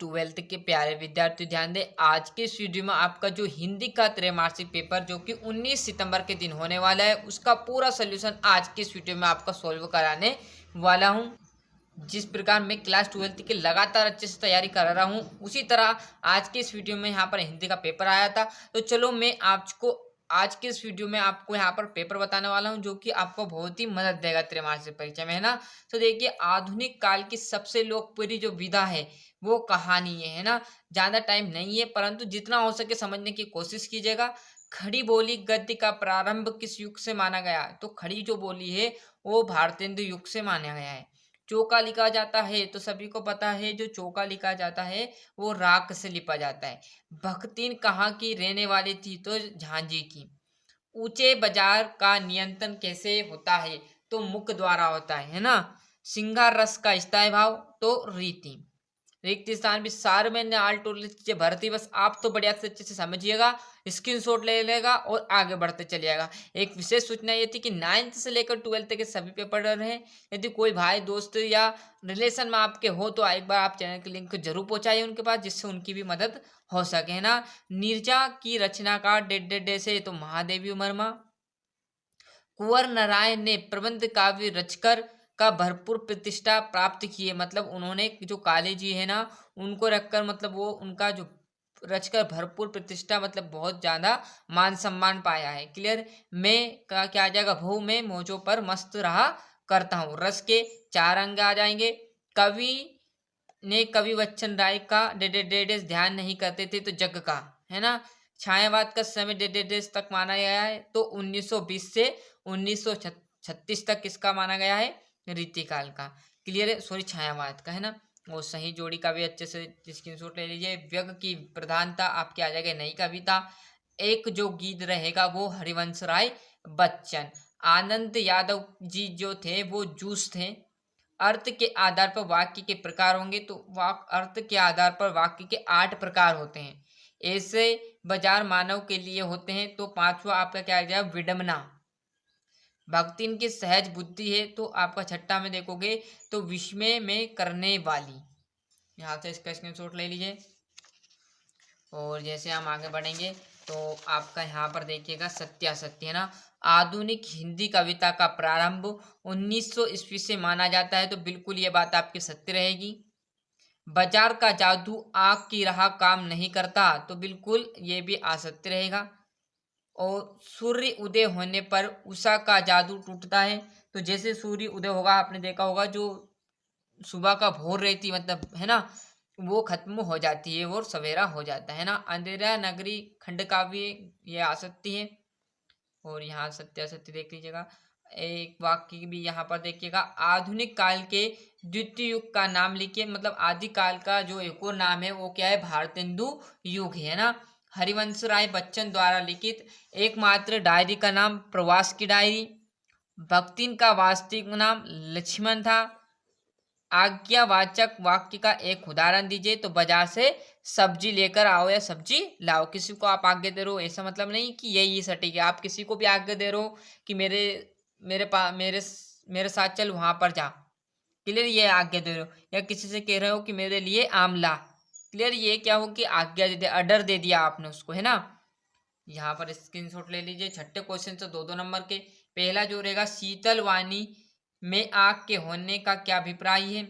Twelfth के प्यारे विद्यार्थी ध्यान दें। आज के इस वीडियो में आपका जो हिंदी का त्रैमासिक पेपर जो कि 19 सितंबर के दिन होने वाला है, उसका पूरा सोल्यूशन आज के इस वीडियो में आपका सॉल्व कराने वाला हूं। जिस प्रकार मैं क्लास 12 की लगातार अच्छे से तैयारी करा रहा हूं, उसी तरह आज के इस वीडियो में यहाँ पर हिंदी का पेपर आया था। तो चलो मैं आपको आज के इस वीडियो में आपको यहाँ पर पेपर बताने वाला हूँ, जो कि आपको बहुत ही मदद देगा त्रैमासिक परीक्षा में, है ना। तो देखिए, आधुनिक काल की सबसे लोकप्रिय जो विधा है वो कहानी है ना। ज़्यादा टाइम नहीं है, परंतु जितना हो सके समझने की कोशिश कीजिएगा। खड़ी बोली गद्य का प्रारंभ किस युग से माना गया? तो खड़ी जो बोली है वो भारतेंदु युग से माना गया है। चौका लिखा जाता है तो सभी को पता है, जो चौका लिखा जाता है वो राख से लिपा जाता है। भक्तिन कहाँ की रहने वाली थी? तो झांझी की। ऊंचे बाजार का नियंत्रण कैसे होता है? तो मुख द्वारा होता है ना। सिंगार रस का स्थायी भाव? तो रीति। रिक्त स्थान भी सार में ने आल टोटल चीजें भरती, बस आप तो बढ़िया से अच्छे से समझिएगा, स्क्रीनशॉट ले लेगा और आगे बढ़ते चलिएगा। एक विशेष सूचना ये थी कि 9th से लेकर 12th तक के सभी पेपर रहे। यदि कोई भाई दोस्त या रिलेशन में आपके हो तो एक बार आप चैनल के लिंक को जरूर पहुंचाइए उनके पास, जिससे उनकी भी मदद हो सके, है ना। नीरजा की रचनाकार डे से तो महादेवी वर्मा। कुंवर नारायण ने प्रबंध काव्य रचकर का भरपूर प्रतिष्ठा प्राप्त की है। मतलब उन्होंने जो काली जी है ना, उनको रखकर मतलब वो उनका जो रचकर भरपूर प्रतिष्ठा, मतलब बहुत ज्यादा मान सम्मान पाया है। क्लियर। मैं का क्या आ जाएगा? भू में मौजों पर मस्त रहा करता हूँ। रस के 4 अंग आ जाएंगे। कवि ने कवि बच्चन राय का डेडेडेस ध्यान नहीं करते थे तो जग का, है ना। छायावाद का समय डेडेडेस तक माना गया है, तो 1920 से 1936 तक किसका माना गया है? रीतिकाल का। क्लियर है। सॉरी, छायावाद का, है ना। वो सही जोड़ी का भी अच्छे से स्क्रीनशॉट ले लीजिए। व्यंग की प्रधानता आपकी आ जाएगी नई कविता। एक जो गीत रहेगा वो हरिवंश राय बच्चन। आनंद यादव जी जो थे वो जूस थे। अर्थ के आधार पर वाक्य के प्रकार होंगे, तो अर्थ के आधार पर वाक्य के 8 प्रकार होते हैं। ऐसे बाजार मानव के लिए होते हैं। तो 5वां आपका क्या आ जाएगा? विडम्बना। भक्ति इनकी सहज बुद्धि है, तो आपका 6ठा में देखोगे तो विस्मय में करने वाली। यहाँ से इसका स्क्रीनशॉट ले लीजिए। और जैसे हम आगे बढ़ेंगे तो आपका यहाँ पर देखिएगा सत्यासत्य, है ना। आधुनिक हिंदी कविता का प्रारंभ 1900 ईस्वी से माना जाता है, तो बिल्कुल ये बात आपकी सत्य रहेगी। बाजार का जादू आग की राह काम नहीं करता, तो बिल्कुल ये भी असत्य रहेगा। और सूर्य उदय होने पर उषा का जादू टूटता है, तो जैसे सूर्य उदय होगा, आपने देखा होगा जो सुबह का भोर रहती मतलब, है ना, वो खत्म हो जाती है और सवेरा हो जाता है ना। अंधेरा नगरी खंड काव्य ये आ सकती है। और यहाँ सत्यासत्य देख लीजिएगा। एक वाक्य भी यहाँ पर देखिएगा। आधुनिक काल के द्वितीय युग का नाम लिखिए। मतलब आदि काल का जो एक और नाम है वो क्या है? भारतेंदु युग है ना। हरिवंश राय बच्चन द्वारा लिखित एकमात्र डायरी का नाम प्रवास की डायरी। भक्तिन का वास्तविक नाम लक्ष्मण था। आज्ञावाचक वाक्य का एक उदाहरण दीजिए। तो बाजार से सब्जी लेकर आओ या सब्जी लाओ। किसी को आप आज्ञा दे रहे हो, ऐसा मतलब नहीं कि यही सटीक है। आप किसी को भी आज्ञा दे रहे हो कि मेरे मेरे पास मेरे साथ चल वहां पर जा। क्लियर, ये आज्ञा दे रहे हो। या किसी से कह रहे हो कि मेरे लिए आम ला। क्लियर, ये क्या हो कि आज्ञा दे दिया, ऑर्डर दे दिया आपने उसको, है ना। यहाँ पर स्क्रीनशॉट ले लीजिए। 6ठे क्वेश्चन से 2-2 नंबर के। पहला जो रहेगा, शीतल वाणी में आग के होने का क्या अभिप्राय है?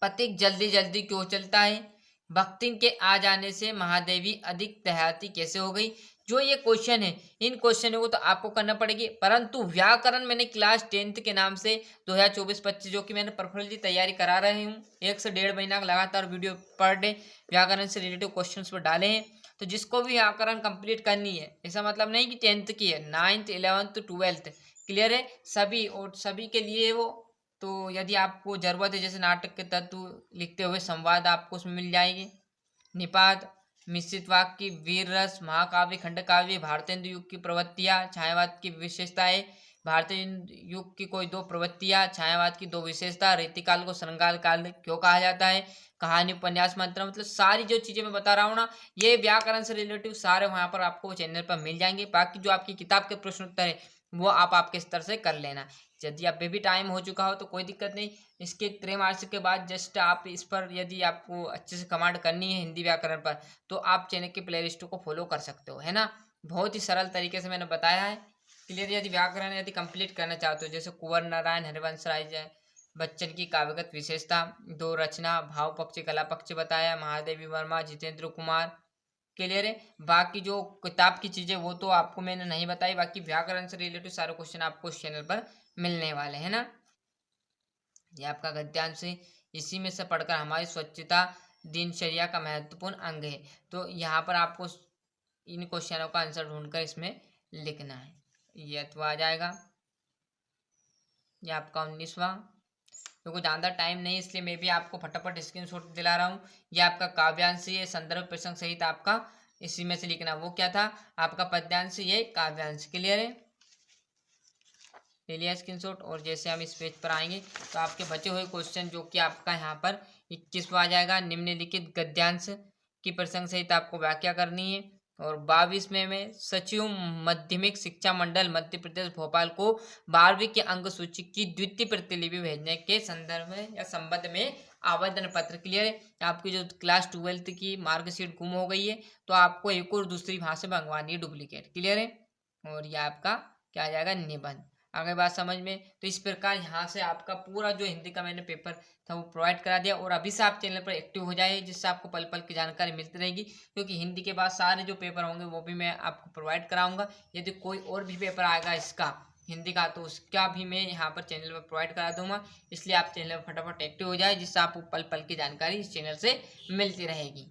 पथिक जल्दी जल्दी क्यों चलता है? भक्तिन के आ जाने से महादेवी अधिक देहाती कैसे हो गई? जो ये क्वेश्चन है, इन क्वेश्चनों को तो आपको करना पड़ेगी, परंतु व्याकरण मैंने क्लास 10th के नाम से 2024-25 जो कि मैंने पर्सनली तैयारी करा रही हूँ, 1 से 1.5 महीना लगातार वीडियो पर डे व्याकरण से रिलेटेड क्वेश्चन पर डाले हैं। तो जिसको भी व्याकरण कंप्लीट करनी है, ऐसा मतलब नहीं कि 10th की है, 9th 11th 12th क्लियर है सभी, और सभी के लिए वो। तो यदि आपको जरूरत है, जैसे नाटक के तत्व लिखते हुए संवाद आपको उसमें मिल जाएंगे। निपात, मिश्रित वाक्य, वीर रस, महाकाव्य, खंड काव्य, भारतेंदु युग की प्रवृत्तियां, छायावाद की विशेषताएं। भारतीय युग की कोई 2 प्रवृत्तियां, छायावाद की 2 विशेषता। रीतिकाल को श्रृंगार काल क्यों कहा जाता है? कहानी, उपन्यास, मंत्र, मतलब सारी जो चीजें मैं बता रहा हूँ ना, ये व्याकरण से रिलेटिव सारे वहां पर आपको चैनल पर मिल जाएंगे। बाकी जो आपकी किताब के प्रश्न उत्तर है वो आप आपके स्तर से कर लेना। यदि अभी भी टाइम हो चुका हो तो कोई दिक्कत नहीं, इसके त्रैमासिक के बाद जस्ट आप इस पर यदि आपको अच्छे से कमांड करनी है हिंदी व्याकरण पर तो आप चैनल की प्ले लिस्ट को फॉलो कर सकते हो, है ना। बहुत ही सरल तरीके से मैंने बताया है। क्लियर। यदि व्याकरण यदि कंप्लीट करना चाहते हो, जैसे कुंवर नारायण हरिवंश राय जय बच्चन की काव्यगत विशेषता, दो रचना, भाव पक्ष कला पक्ष बताया, महादेवी वर्मा, जितेंद्र कुमार। क्लियर है। बाकी जो किताब की चीजें वो तो आपको मैंने नहीं बताई, बाकी व्याकरण से रिलेटेड सारे क्वेश्चन आपको इस चैनल पर मिलने वाले हैं ना। ये आपका गद्यांश है, इसी में से पढ़कर हमारी स्वच्छता दिनचर्या का महत्वपूर्ण अंग है। तो यहाँ पर आपको इन क्वेश्चनों का आंसर ढूंढकर इसमें लिखना है। ये तो आ जाएगा। ये आपका 19वां। क्योंकि ज़्यादा टाइम नहीं इसलिए मैं भी आपको फटाफट स्क्रीनशॉट दिला रहा हूँ। ये आपका काव्यांश है, संदर्भ प्रसंग सहित आपका इसी में से लिखना। वो क्या था आपका पद्यांश, ये काव्यांश। क्लियर है। ले लिया स्क्रीनशॉट। और जैसे हम इस पेज पर आएंगे तो आपके बचे हुए क्वेश्चन जो कि आपका यहाँ पर 21वां आ जाएगा, निम्नलिखित गद्यांश की प्रसंग सहित आपको व्याख्या करनी है। और 22वें में सचिव माध्यमिक शिक्षा मंडल मध्य प्रदेश भोपाल को 12वीं के अंक सूची की द्वितीय प्रतिलिपि भेजने के संदर्भ में या संबंध में आवेदन पत्र। क्लियर है। आपकी जो क्लास 12th की मार्कशीट गुम हो गई है तो आपको एक और दूसरी भाषा मंगवानी है डुप्लीकेट। क्लियर है। और यह आपका क्या आ जाएगा, निबंध। आगे बात समझ में। तो इस प्रकार यहाँ से आपका पूरा जो हिंदी का मैंने पेपर था वो प्रोवाइड करा दिया। और अभी से आप चैनल पर एक्टिव हो जाइए, जिससे आपको पल पल की जानकारी मिलती रहेगी, क्योंकि हिंदी के बाद सारे जो पेपर होंगे वो भी मैं आपको प्रोवाइड कराऊंगा। यदि कोई और भी पेपर आएगा इसका हिंदी का तो उसका भी मैं यहाँ पर चैनल पर प्रोवाइड करा दूंगा। इसलिए आप चैनल पर फटाफट एक्टिव हो जाए, जिससे आपको पल पल की जानकारी इस चैनल से मिलती रहेगी।